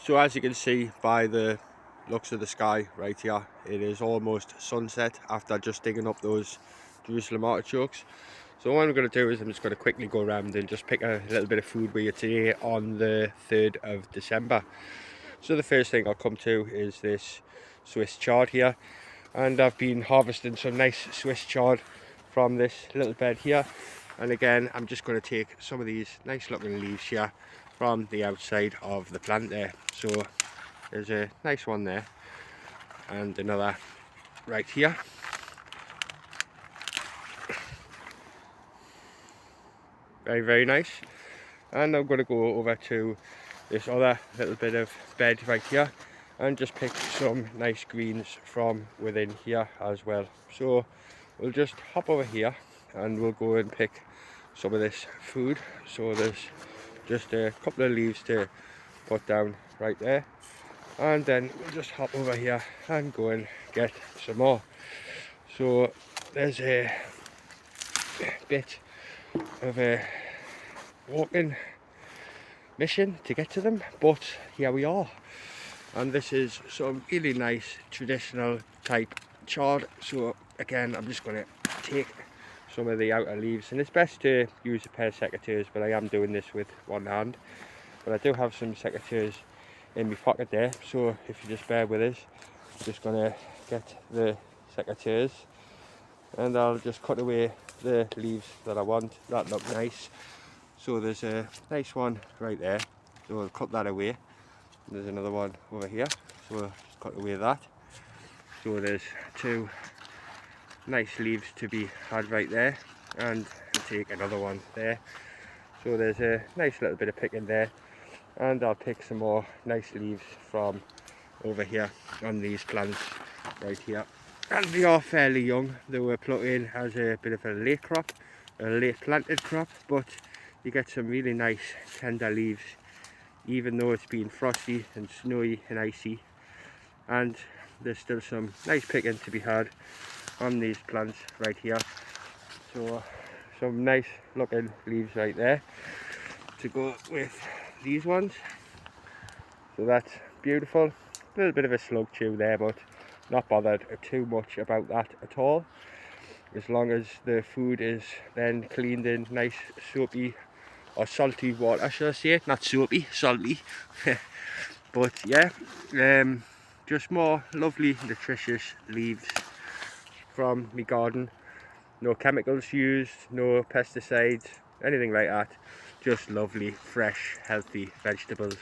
So as you can see by the looks of the sky right here, it is almost sunset after just digging up those Jerusalem artichokes. So what I'm going to do is I'm just going to quickly go around and just pick a little bit of food with you today on the 3rd of December. So the first thing I'll come to is this Swiss chard here, and I've been harvesting some nice Swiss chard from this little bed here. And again, I'm just going to take some of these nice looking leaves here from the outside of the plant there. So there's a nice one there and another right here. Very, very nice. And I'm going to go over to this other little bit of bed right here and just pick some nice greens from within here as well. So we'll just hop over here and we'll go and pick some of this food. So there's just a couple of leaves to put down right there, and then we'll just hop over here and go and get some more. So there's a bit of a walking mission to get to them, but here we are. And this is some really nice traditional type chard. So again, I'm just going to take some of the outer leaves, and it's best to use a pair of secateurs, but I am doing this with one hand. But I do have some secateurs in my pocket there, so if you just bear with us, I'm just going to get the secateurs and I'll just cut away the leaves that I want that look nice. So there's a nice one right there, so I'll cut that away. There's another one over here, so we'll cut away that. So there's two nice leaves to be had right there, and I'll take another one there. So there's a nice little bit of picking there, and I'll pick some more nice leaves from over here on these plants right here. And they are fairly young. They were plucked in as a bit of a late crop, a late planted crop, but you get some really nice tender leaves even though it's been frosty and snowy and icy, and there's still some nice picking to be had on these plants right here. So some nice looking leaves right there to go with these ones. So that's beautiful. A little bit of a slug chew there, but not bothered too much about that at all, as long as the food is then cleaned in nice soapy or salty water, should I say, not soapy, salty. But yeah, just more lovely nutritious leaves from my garden. No chemicals used, no pesticides, anything like that. Just lovely, fresh, healthy vegetables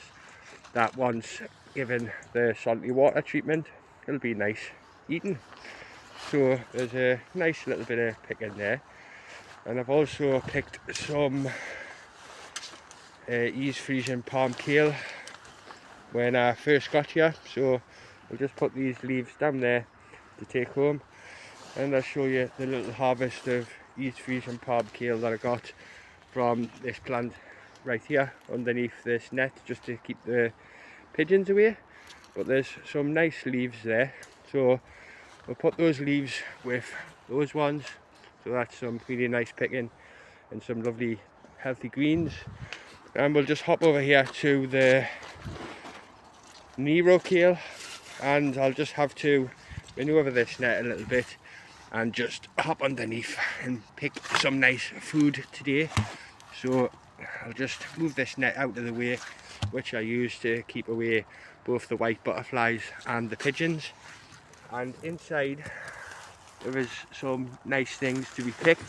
that once given the salty water treatment, it'll be nice eating. So there's a nice little bit of picking there, and I've also picked some East Frisian palm kale when I first got here. So I'll just put these leaves down there to take home, and I'll show you the little harvest of East Frisian palm kale that I got from this plant right here underneath this net, just to keep the pigeons away. But there's some nice leaves there, so we'll put those leaves with those ones. So that's some really nice picking and some lovely healthy greens. And we'll just hop over here to the Nero kale, and I'll just have to maneuver this net a little bit and just hop underneath and pick some nice food today. So I'll just move this net out of the way, which I use to keep away both the white butterflies and the pigeons. And inside there is some nice things to be picked,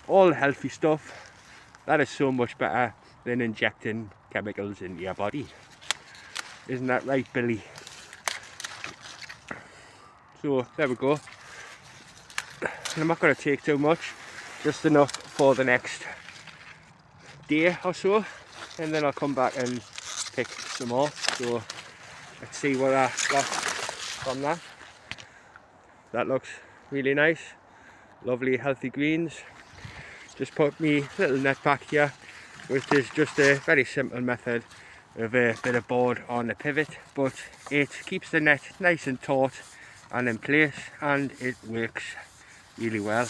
all healthy stuff that is so much better than injecting chemicals into your body. Isn't that right, Billy? So there we go. I'm not going to take too much, just enough for the next day or so, and then I'll come back and pick some more. So let's see what I got from that. That looks really nice, lovely healthy greens. Just put me little net back here, which is just a very simple method of a bit of board on a pivot, but it keeps the net nice and taut and in place, and it works really well.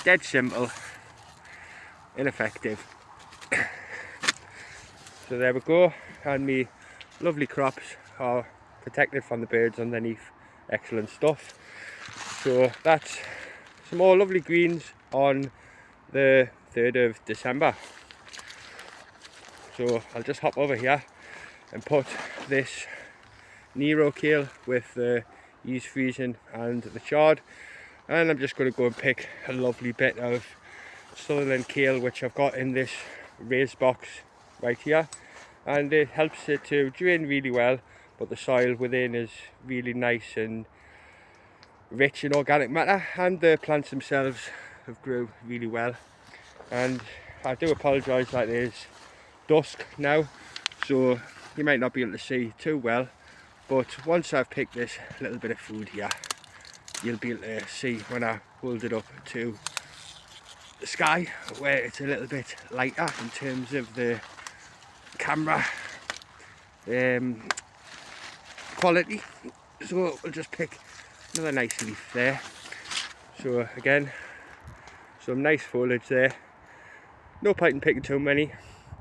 Dead simple, ineffective. So there we go, and me lovely crops, are protected from the birds underneath. Excellent stuff. So that's some more lovely greens on the 3rd of December. So I'll just hop over here and put this Nero kale with the yeast freezing and the chard, and I'm just going to go and pick a lovely bit of Sutherland kale which I've got in this raised box right here, and it helps it to drain really well, but the soil within is really nice and rich in organic matter, and the plants themselves have grew really well. And I do apologise that it is dusk now, so you might not be able to see too well, but once I've picked this little bit of food here, you'll be able to see when I hold it up to the sky where it's a little bit lighter in terms of the camera quality. So we'll just pick another nice leaf there. So again, some nice foliage there. No point in picking too many,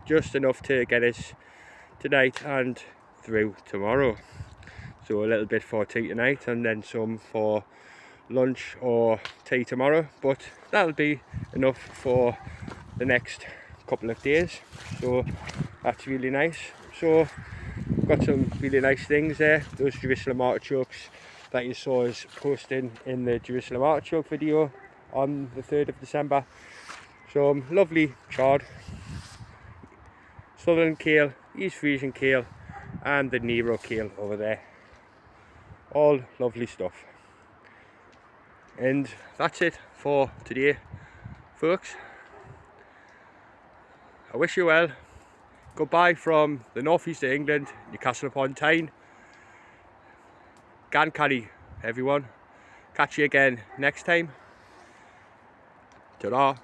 just enough to get us tonight and through tomorrow. So a little bit for tea tonight and then some for lunch or tea tomorrow, but that'll be enough for the next couple of days. So that's really nice. So got some really nice things there. Those Jerusalem artichokes that you saw us posting in the Jerusalem artichoke video on the 3rd of December. Some lovely chard, Sutherland kale, East Frisian kale, and the Nero kale over there. All lovely stuff. And that's it for today, folks. I wish you well. Goodbye from the northeast of England, Newcastle upon Tyne. Gan carry, everyone. Catch you again next time. Ta-ra.